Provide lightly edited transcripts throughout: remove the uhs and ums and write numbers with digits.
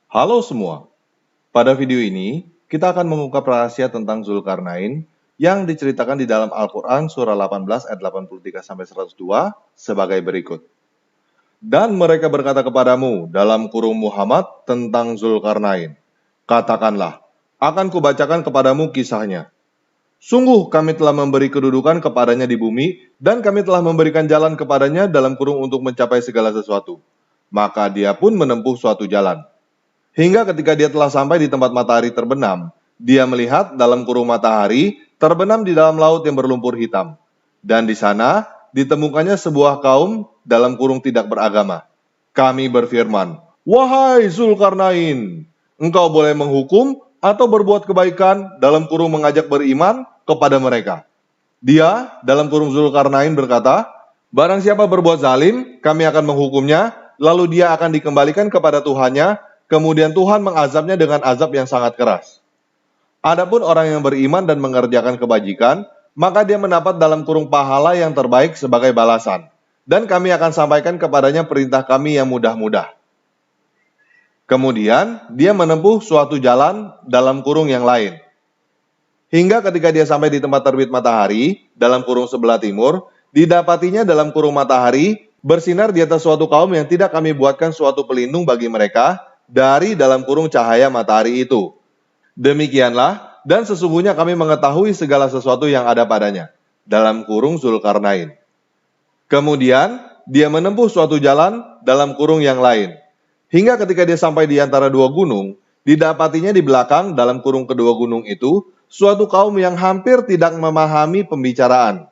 Halo semua, pada video ini kita akan mengungkap rahasia tentang Zulkarnain yang diceritakan di dalam Al-Quran surah 18 ayat 83-102 sebagai berikut. Dan mereka berkata kepadamu dalam kurung Muhammad tentang Zulkarnain. Katakanlah, akan kubacakan kepadamu kisahnya. Sungguh kami telah memberi kedudukan kepadanya di bumi dan kami telah memberikan jalan kepadanya dalam kurung untuk mencapai segala sesuatu. Maka dia pun menempuh suatu jalan. Hingga ketika dia telah sampai di tempat matahari terbenam, dia melihat dalam kurung matahari terbenam di dalam laut yang berlumpur hitam. Dan di sana ditemukannya sebuah kaum dalam kurung tidak beragama. Kami berfirman, "Wahai Zulkarnain, engkau boleh menghukum atau berbuat kebaikan dalam kurung mengajak beriman kepada mereka." Dia dalam kurung Zulkarnain berkata, "Barang siapa berbuat zalim, kami akan menghukumnya, lalu dia akan dikembalikan kepada Tuhannya, kemudian Tuhan mengazabnya dengan azab yang sangat keras. Adapun orang yang beriman dan mengerjakan kebajikan, maka dia mendapat dalam kurung pahala yang terbaik sebagai balasan. Dan kami akan sampaikan kepadanya perintah kami yang mudah-mudah." Kemudian dia menempuh suatu jalan dalam kurung yang lain. Hingga ketika dia sampai di tempat terbit matahari, dalam kurung sebelah timur, didapatinya dalam kurung matahari bersinar di atas suatu kaum yang tidak kami buatkan suatu pelindung bagi mereka dari dalam kurung cahaya matahari itu. Demikianlah, dan sesungguhnya kami mengetahui segala sesuatu yang ada padanya, dalam kurung Zulkarnain. Kemudian, dia menempuh suatu jalan dalam kurung yang lain. Hingga ketika dia sampai di antara dua gunung, didapatinya di belakang dalam kurung kedua gunung itu, suatu kaum yang hampir tidak memahami pembicaraan.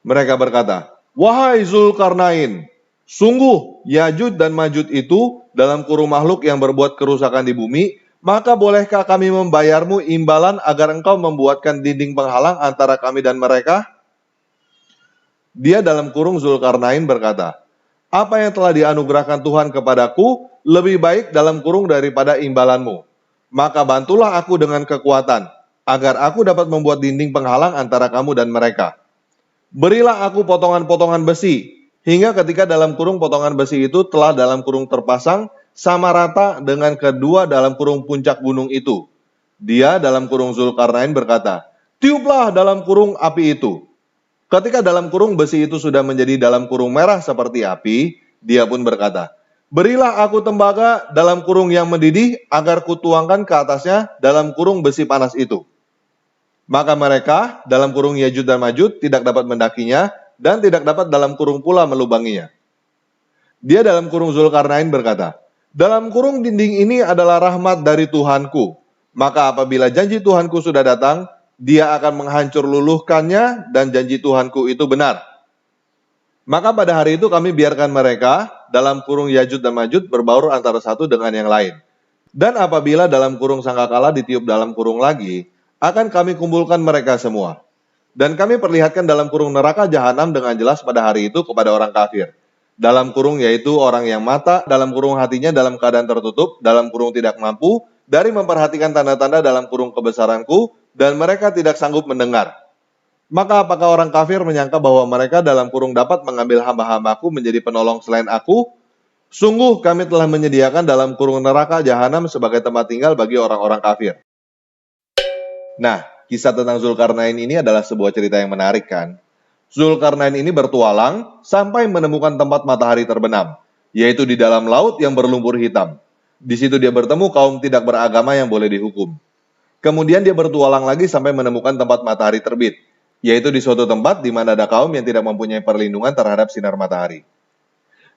Mereka berkata, "Wahai Zulkarnain, sungguh Yajud dan Majud itu dalam kurung makhluk yang berbuat kerusakan di bumi, maka bolehkah kami membayarmu imbalan agar engkau membuatkan dinding penghalang antara kami dan mereka?" Dia dalam kurung Zulkarnain berkata, "Apa yang telah dianugerahkan Tuhan kepadaku lebih baik dalam kurung daripada imbalanmu. Maka bantulah aku dengan kekuatan, agar aku dapat membuat dinding penghalang antara kamu dan mereka. Berilah aku potongan-potongan besi, hingga ketika dalam kurung potongan besi itu telah dalam kurung terpasang sama rata dengan kedua dalam kurung puncak gunung itu." Dia dalam kurung Zulkarnain berkata, "Tiuplah dalam kurung api itu." Ketika dalam kurung besi itu sudah menjadi dalam kurung merah seperti api, dia pun berkata, "Berilah aku tembaga dalam kurung yang mendidih agar kutuangkan ke atasnya dalam kurung besi panas itu." Maka mereka dalam kurung Yajud dan Majud tidak dapat mendakinya dan tidak dapat dalam kurung pula melubanginya. Dia dalam kurung Zulkarnain berkata, "Dalam kurung dinding ini adalah rahmat dari Tuhanku. Maka apabila janji Tuhanku sudah datang, dia akan menghancur luluhkannya dan janji Tuhanku itu benar." Maka pada hari itu kami biarkan mereka dalam kurung Yajud dan Majud berbaur antara satu dengan yang lain. Dan apabila dalam kurung sangkakala ditiup dalam kurung lagi, akan kami kumpulkan mereka semua. Dan kami perlihatkan dalam kurung neraka jahanam dengan jelas pada hari itu kepada orang kafir. Dalam kurung yaitu orang yang mata, dalam kurung hatinya dalam keadaan tertutup, dalam kurung tidak mampu, dari memperhatikan tanda-tanda dalam kurung kebesaranku, dan mereka tidak sanggup mendengar. Maka apakah orang kafir menyangka bahwa mereka dalam kurung dapat mengambil hamba-hambaku menjadi penolong selain aku? Sungguh kami telah menyediakan dalam kurung neraka jahanam sebagai tempat tinggal bagi orang-orang kafir. Nah, kisah tentang Zulkarnain ini adalah sebuah cerita yang menarik kan? Zulkarnain ini bertualang sampai menemukan tempat matahari terbenam, yaitu di dalam laut yang berlumpur hitam. Di situ dia bertemu kaum tidak beragama yang boleh dihukum. Kemudian dia bertualang lagi sampai menemukan tempat matahari terbit, yaitu di suatu tempat di mana ada kaum yang tidak mempunyai perlindungan terhadap sinar matahari.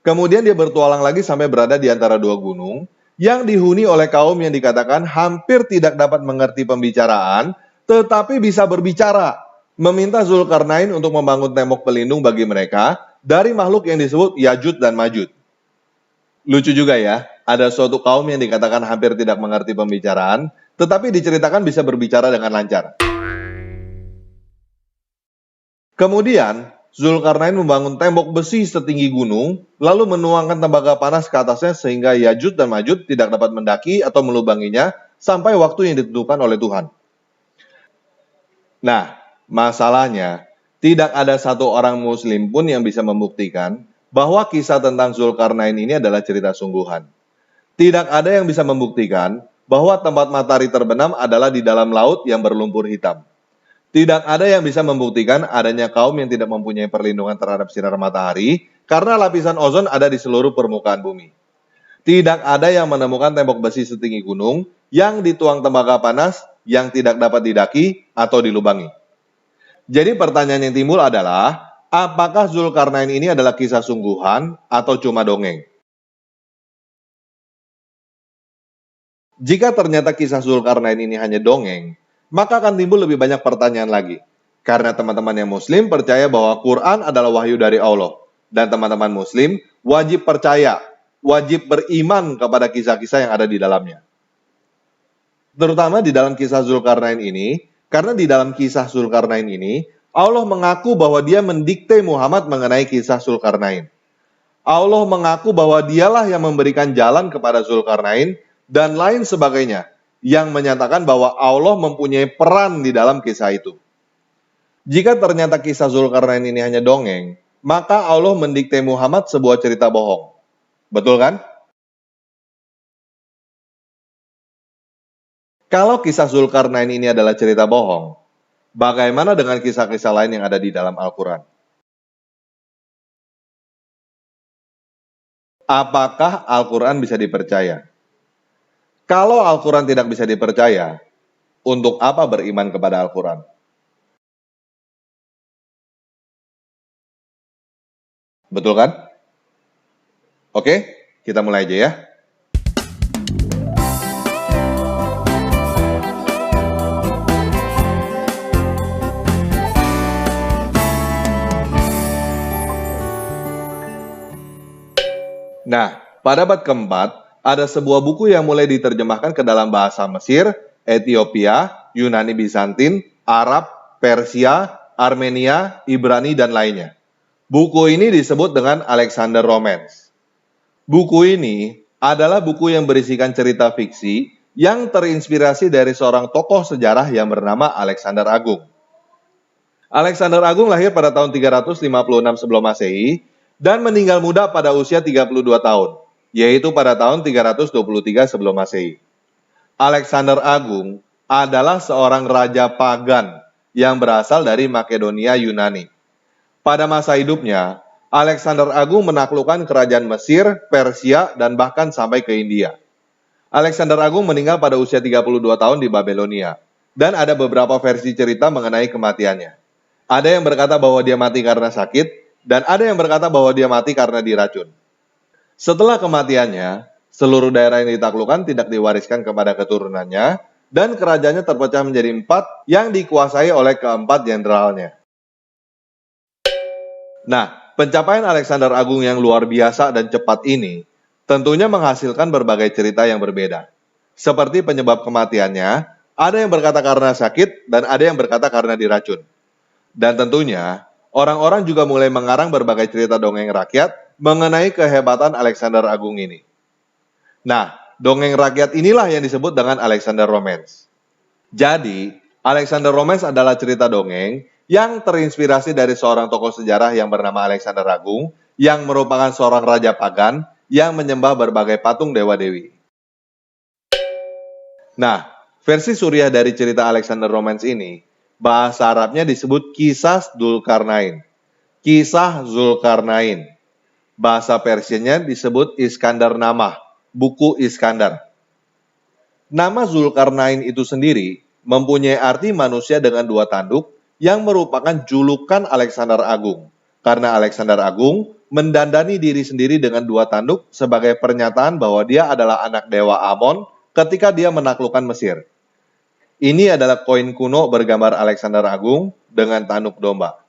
Kemudian dia bertualang lagi sampai berada di antara dua gunung yang dihuni oleh kaum yang dikatakan hampir tidak dapat mengerti pembicaraan, tetapi bisa berbicara, meminta Zulkarnain untuk membangun tembok pelindung bagi mereka dari makhluk yang disebut Yajud dan Majud. Lucu juga ya, ada suatu kaum yang dikatakan hampir tidak mengerti pembicaraan, tetapi diceritakan bisa berbicara dengan lancar. Kemudian, Zulkarnain membangun tembok besi setinggi gunung, lalu menuangkan tembaga panas ke atasnya sehingga Yajud dan Majud tidak dapat mendaki atau melubanginya sampai waktu yang ditentukan oleh Tuhan. Nah, masalahnya, tidak ada satu orang muslim pun yang bisa membuktikan bahwa kisah tentang Zulkarnain ini adalah cerita sungguhan. Tidak ada yang bisa membuktikan bahwa tempat matahari terbenam adalah di dalam laut yang berlumpur hitam. Tidak ada yang bisa membuktikan adanya kaum yang tidak mempunyai perlindungan terhadap sinar matahari karena lapisan ozon ada di seluruh permukaan bumi. Tidak ada yang menemukan tembok besi setinggi gunung yang dituang tembaga panas yang tidak dapat didaki atau dilubangi. Jadi pertanyaan yang timbul adalah, apakah Zulkarnain ini adalah kisah sungguhan atau cuma dongeng? Jika ternyata kisah Zulkarnain ini hanya dongeng, maka akan timbul lebih banyak pertanyaan lagi. Karena teman-teman yang muslim percaya bahwa Quran adalah wahyu dari Allah. Dan teman-teman muslim wajib percaya, wajib beriman kepada kisah-kisah yang ada di dalamnya. Terutama di dalam kisah Zulkarnain ini, karena di dalam kisah Zulkarnain ini, Allah mengaku bahwa dia mendikte Muhammad mengenai kisah Zulkarnain. Allah mengaku bahwa dialah yang memberikan jalan kepada Zulkarnain dan lain sebagainya, yang menyatakan bahwa Allah mempunyai peran di dalam kisah itu. Jika ternyata kisah Zulkarnain ini hanya dongeng, maka Allah mendikte Muhammad sebuah cerita bohong. Betul kan? Kalau kisah Zulkarnain ini adalah cerita bohong, bagaimana dengan kisah-kisah lain yang ada di dalam Al-Quran? Apakah Al-Quran bisa dipercaya? Kalau Al-Quran tidak bisa dipercaya, untuk apa beriman kepada Al-Quran? Betul kan? Oke, kita mulai aja ya. Nah, pada abad keempat, ada sebuah buku yang mulai diterjemahkan ke dalam bahasa Mesir, Ethiopia, Yunani Bizantin, Arab, Persia, Armenia, Ibrani, dan lainnya. Buku ini disebut dengan Alexander Romance. Buku ini adalah buku yang berisikan cerita fiksi yang terinspirasi dari seorang tokoh sejarah yang bernama Alexander Agung. Alexander Agung lahir pada tahun 356 sebelum Masehi dan meninggal muda pada usia 32 tahun, yaitu pada tahun 323 sebelum Masehi. Alexander Agung adalah seorang raja pagan yang berasal dari Makedonia Yunani. Pada masa hidupnya, Alexander Agung menaklukkan kerajaan Mesir, Persia, dan bahkan sampai ke India. Alexander Agung meninggal pada usia 32 tahun di Babelonia, dan ada beberapa versi cerita mengenai kematiannya. Ada yang berkata bahwa dia mati karena sakit, dan ada yang berkata bahwa dia mati karena diracun. Setelah kematiannya, seluruh daerah yang ditaklukkan tidak diwariskan kepada keturunannya, dan kerajaannya terpecah menjadi 4 yang dikuasai oleh keempat jenderalnya. Nah, pencapaian Alexander Agung yang luar biasa dan cepat ini tentunya menghasilkan berbagai cerita yang berbeda. Seperti penyebab kematiannya, ada yang berkata karena sakit dan ada yang berkata karena diracun. Dan tentunya, orang-orang juga mulai mengarang berbagai cerita dongeng rakyat mengenai kehebatan Alexander Agung ini. Nah, dongeng rakyat inilah yang disebut dengan Alexander Romance. Jadi, Alexander Romance adalah cerita dongeng yang terinspirasi dari seorang tokoh sejarah yang bernama Alexander Agung, yang merupakan seorang raja pagan yang menyembah berbagai patung dewa-dewi. Nah, versi Suriah dari cerita Alexander Romance ini, bahasa Arabnya disebut Kisah Zulkarnain. Kisah Zulkarnain. Bahasa Persianya disebut Iskandar Namah, buku Iskandar. Nama Zulkarnain itu sendiri mempunyai arti manusia dengan 2 tanduk yang merupakan julukan Alexander Agung. Karena Alexander Agung mendandani diri sendiri dengan 2 tanduk sebagai pernyataan bahwa dia adalah anak dewa Amon ketika dia menaklukkan Mesir. Ini adalah koin kuno bergambar Alexander Agung dengan tanduk domba.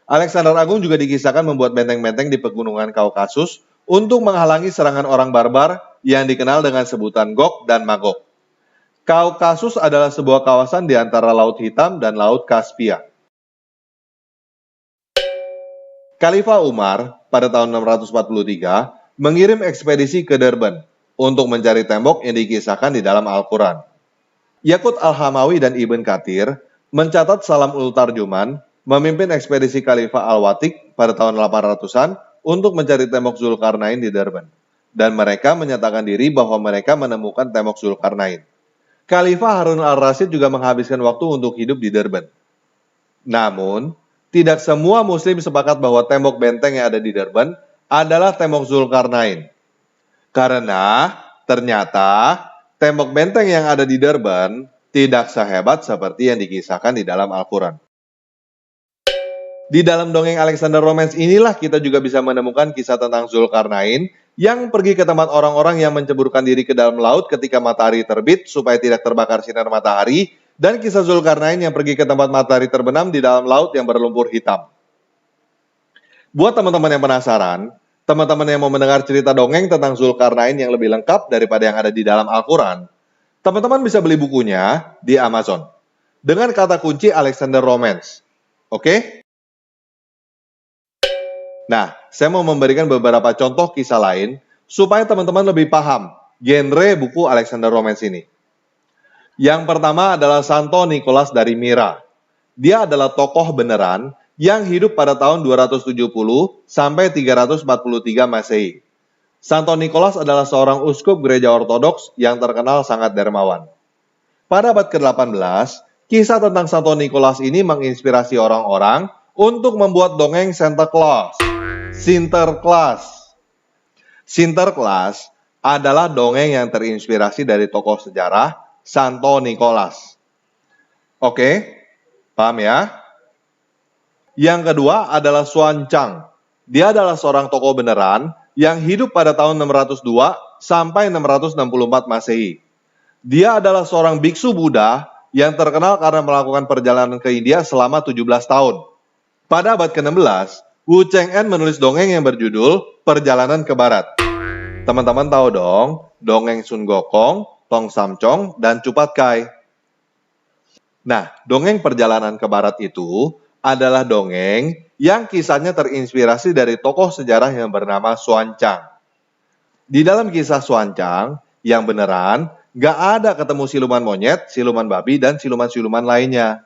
Alexander Agung juga dikisahkan membuat benteng-benteng di pegunungan Kaukasus untuk menghalangi serangan orang barbar yang dikenal dengan sebutan Gog dan Magog. Kaukasus adalah sebuah kawasan di antara Laut Hitam dan Laut Kaspia. Khalifah Umar pada tahun 643 mengirim ekspedisi ke Derban untuk mencari tembok yang dikisahkan di dalam Al-Quran. Yaqut Al-Hamawi dan Ibn Kathir mencatat Salam ul Tarjuman memimpin ekspedisi Khalifah Al-Watik pada tahun 800-an untuk mencari tembok Zulkarnain di Derban. dan mereka menyatakan diri bahwa mereka menemukan tembok Zulkarnain. Khalifah Harun al-Rasyid juga menghabiskan waktu untuk hidup di Durban. Namun, tidak semua muslim sepakat bahwa tembok benteng yang ada di Durban adalah tembok Zulkarnain. Karena ternyata tembok benteng yang ada di Durban tidak sehebat seperti yang dikisahkan di dalam Al-Quran. Di dalam dongeng Alexander Romance inilah kita juga bisa menemukan kisah tentang Zulkarnain yang pergi ke tempat orang-orang yang menceburkan diri ke dalam laut ketika matahari terbit supaya tidak terbakar sinar matahari, dan kisah Zulkarnain yang pergi ke tempat matahari terbenam di dalam laut yang berlumpur hitam. Buat teman-teman yang penasaran, teman-teman yang mau mendengar cerita dongeng tentang Zulkarnain yang lebih lengkap daripada yang ada di dalam Al-Quran, teman-teman bisa beli bukunya di Amazon dengan kata kunci Alexander Romance. Oke? Nah, saya mau memberikan beberapa contoh kisah lain supaya teman-teman lebih paham genre buku Alexander Romance ini. Yang pertama adalah Santo Nicholas dari Myra. Dia adalah tokoh beneran yang hidup pada tahun 270 sampai 343 Masehi. Santo Nicholas adalah seorang uskup gereja ortodoks yang terkenal sangat dermawan. Pada abad ke-18, kisah tentang Santo Nicholas ini menginspirasi orang-orang untuk membuat dongeng Santa Claus. Sinterklas. Sinterklas adalah dongeng yang terinspirasi dari tokoh sejarah Santo Nicholas. Oke, paham ya? Yang kedua adalah Xuanzang. Dia adalah seorang tokoh beneran yang hidup pada tahun 602 sampai 664 Masehi. Dia adalah seorang biksu Buddha yang terkenal karena melakukan perjalanan ke India selama 17 tahun. Pada abad ke-16, Wu Cheng'en menulis dongeng yang berjudul Perjalanan ke Barat. Teman-teman tahu dong, dongeng Sun Gokong, Tong Samcong, dan Cupat Kai. Nah, dongeng Perjalanan ke Barat itu adalah dongeng yang kisahnya terinspirasi dari tokoh sejarah yang bernama Xuanzang. Di dalam kisah Xuanzang, yang beneran, gak ada ketemu siluman monyet, siluman babi, dan siluman-siluman lainnya.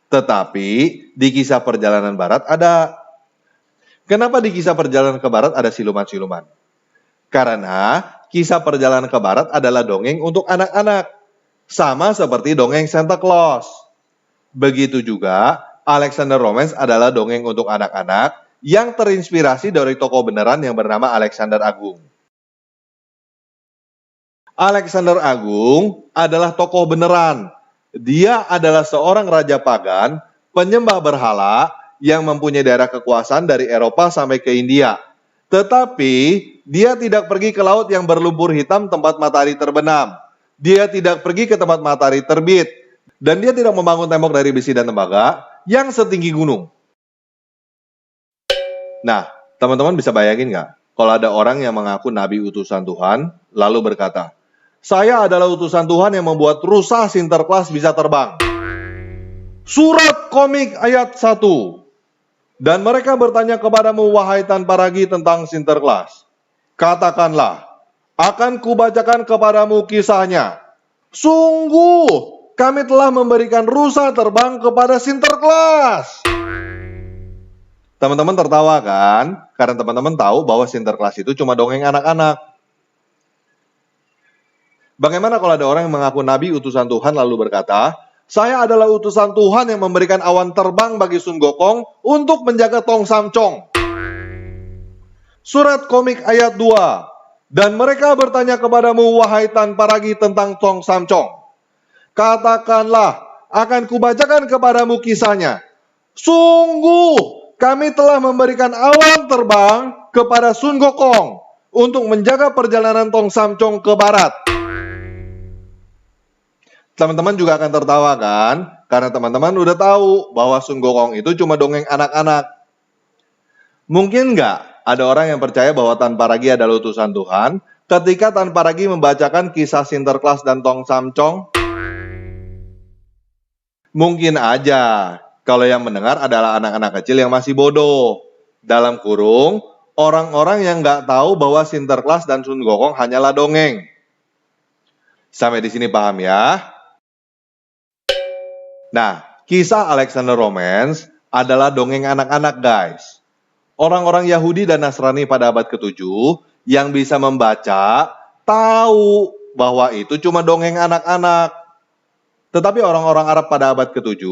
Tetapi, di kisah Perjalanan Barat ada. Kenapa di kisah Perjalanan ke Barat ada siluman-siluman? Karena kisah Perjalanan ke Barat adalah dongeng untuk anak-anak. Sama seperti dongeng Santa Claus. Begitu juga, Alexander Romance adalah dongeng untuk anak-anak yang terinspirasi dari tokoh beneran yang bernama Alexander Agung. Alexander Agung adalah tokoh beneran. Dia adalah seorang raja pagan, penyembah berhala, yang mempunyai daerah kekuasaan dari Eropa sampai ke India. Tetapi, dia tidak pergi ke laut yang berlumpur hitam tempat matahari terbenam. Dia tidak pergi ke tempat matahari terbit. Dan dia tidak membangun tembok dari besi dan tembaga yang setinggi gunung. Nah, teman-teman bisa bayangin nggak? Kalau ada orang yang mengaku nabi utusan Tuhan, lalu berkata, "Saya adalah utusan Tuhan yang membuat rusa Sinterklas bisa terbang." Surat komik ayat 1. Dan mereka bertanya kepadamu, wahai tanpa ragi, tentang Sinterklas. Katakanlah, akan kubacakan kepadamu kisahnya. Sungguh, kami telah memberikan rusa terbang kepada Sinterklas. Teman-teman tertawa kan? Karena teman-teman tahu bahwa Sinterklas itu cuma dongeng anak-anak. Bagaimana kalau ada orang yang mengaku nabi utusan Tuhan lalu berkata, "Saya adalah utusan Tuhan yang memberikan awan terbang bagi Sun Gokong untuk menjaga Tong Samcong." Surat komik ayat 2. Dan mereka bertanya kepadamu, wahai tanpa ragi, tentang Tong Samcong. Katakanlah, akan kubacakan kepadamu kisahnya. Sungguh, kami telah memberikan awan terbang kepada Sun Gokong untuk menjaga perjalanan Tong Samcong ke barat. Teman-teman juga akan tertawa kan? Karena teman-teman udah tahu bahwa Sun Gokong itu cuma dongeng anak-anak. Mungkin nggak ada orang yang percaya bahwa Tanpa Ragi adalah utusan Tuhan ketika Tanpa Ragi membacakan kisah Sinterklas dan Tong Samcong? Mungkin aja kalau yang mendengar adalah anak-anak kecil yang masih bodoh. Dalam kurung, orang-orang yang nggak tahu bahwa Sinterklas dan Sun Gokong hanyalah dongeng. Sampai di sini paham ya? Nah, kisah Alexander Romance adalah dongeng anak-anak guys. Orang-orang Yahudi dan Nasrani pada abad ke-7 yang bisa membaca tahu bahwa itu cuma dongeng anak-anak. Tetapi orang-orang Arab pada abad ke-7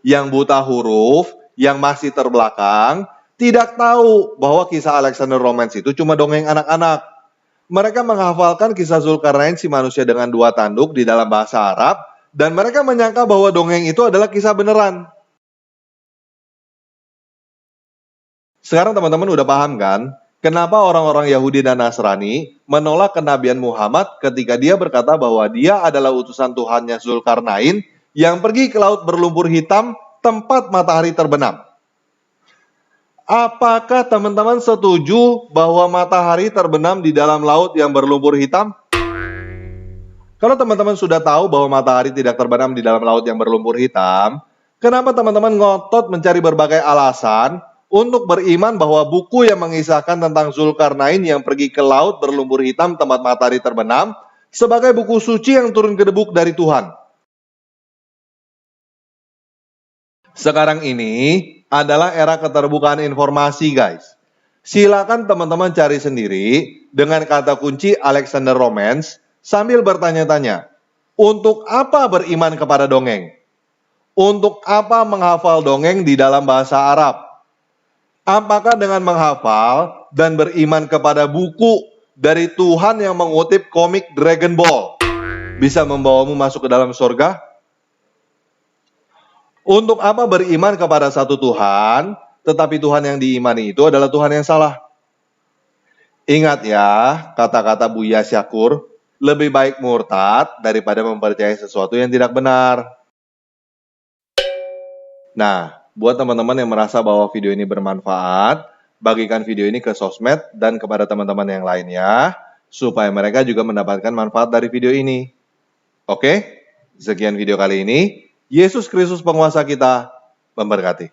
yang buta huruf, yang masih terbelakang, tidak tahu bahwa kisah Alexander Romance itu cuma dongeng anak-anak. Mereka menghafalkan kisah Zulkarnain si manusia dengan 2 tanduk di dalam bahasa Arab, dan mereka menyangka bahwa dongeng itu adalah kisah beneran. Sekarang teman-teman udah paham kan? Kenapa orang-orang Yahudi dan Nasrani menolak kenabian Muhammad ketika dia berkata bahwa dia adalah utusan Tuhannya Zulkarnain yang pergi ke laut berlumpur hitam tempat matahari terbenam. Apakah teman-teman setuju bahwa matahari terbenam di dalam laut yang berlumpur hitam? Kalau teman-teman sudah tahu bahwa matahari tidak terbenam di dalam laut yang berlumpur hitam, kenapa teman-teman ngotot mencari berbagai alasan untuk beriman bahwa buku yang mengisahkan tentang Zulkarnain yang pergi ke laut berlumpur hitam tempat matahari terbenam sebagai buku suci yang turun ke debuk dari Tuhan? Sekarang ini adalah era keterbukaan informasi, guys. Silakan teman-teman cari sendiri dengan kata kunci Alexander Romance sambil bertanya-tanya, untuk apa beriman kepada dongeng? Untuk apa menghafal dongeng di dalam bahasa Arab? Apakah dengan menghafal dan beriman kepada buku dari Tuhan yang mengutip komik Dragon Ball bisa membawamu masuk ke dalam surga? Untuk apa beriman kepada satu Tuhan, tetapi Tuhan yang diimani itu adalah Tuhan yang salah? Ingat ya, kata-kata Buya Syakur, lebih baik murtad daripada mempercayai sesuatu yang tidak benar. Nah, buat teman-teman yang merasa bahwa video ini bermanfaat, bagikan video ini ke sosmed dan kepada teman-teman yang lainnya, supaya mereka juga mendapatkan manfaat dari video ini. Oke, sekian video kali ini. Yesus Kristus penguasa kita memberkati.